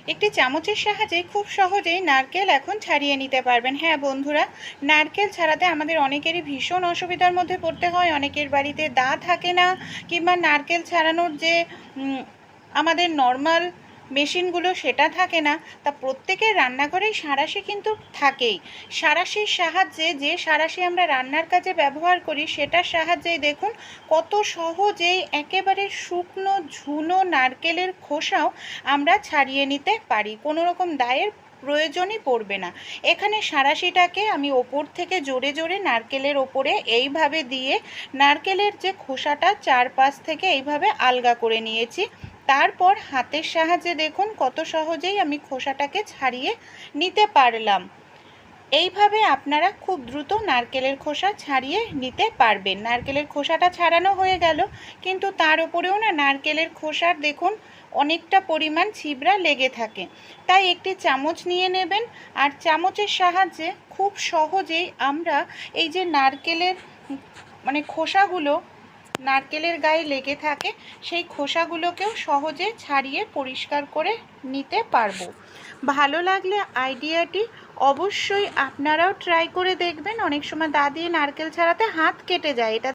একটি চামচের সাহায্যে খুব সহজেই নারকেল এখন ছাড়িয়ে নিতে পারবেন। হ্যাঁ বন্ধুরা, নারকেল ছাড়াতে আমাদের অনেকেরই ভীষণ অসুবিধার মধ্যে পড়তে হয়। অনেকের বাড়িতে দা থাকে না, কিংবা নারকেল ছাড়ানোর যে আমাদের নর্মাল মেশিনগুলো সেটা থাকে না। তা প্রত্যেকের রান্নাঘরেই সাঁড়াশি কিন্তু থাকেই। সাঁড়াশির সাহায্যে, যে সাঁড়াশি আমরা রান্নার কাজে ব্যবহার করি, সেটার সাহায্যেই দেখুন কত সহজেই একেবারে শুকনো ঝুনো নারকেলের খোসাও আমরা ছাড়িয়ে নিতে পারি। কোনো রকম দায়ের প্রয়োজনই পড়বে না। এখানে সাঁড়াশিটাকে আমি ওপর থেকে জোরে জোরে নারকেলের ওপরে এইভাবে দিয়ে নারকেলের যে খোসাটা চারপাশ থেকে এইভাবে আলগা করে নিয়েছি। তারপর হাতের সাহায্যে দেখুন কত সহজেই আমি খোসাটাকে ছাড়িয়ে নিতে পারলাম। এইভাবে আপনারা খুব দ্রুত নারকেলের খোসা ছাড়িয়ে নিতে পারবেন। নারকেলের খোসাটা ছাড়ানো হয়ে গেল, কিন্তু তার উপরেও না নারকেলের খোসার দেখুন অনেকটা পরিমাণ ছিবড়া লেগে থাকে। তাই একটি চামচ নিয়ে নেবেন, আর চামচের সাহায্যে খুব সহজেই আমরা এই যে নারকেলের খোসাগুলো নারকেলের গায়ে লেগে থাকে, সেই খোসাগুলোকেও সহজে ছাড়িয়ে পরিষ্কার করে নিতে পারবো। ভালো লাগলে আইডিয়াটি অবশ্যই আপনারাও ট্রাই করে দেখবেন। অনেক সময় দা দিয়ে নারকেল ছাড়াতে হাত কেটে যায়, এটা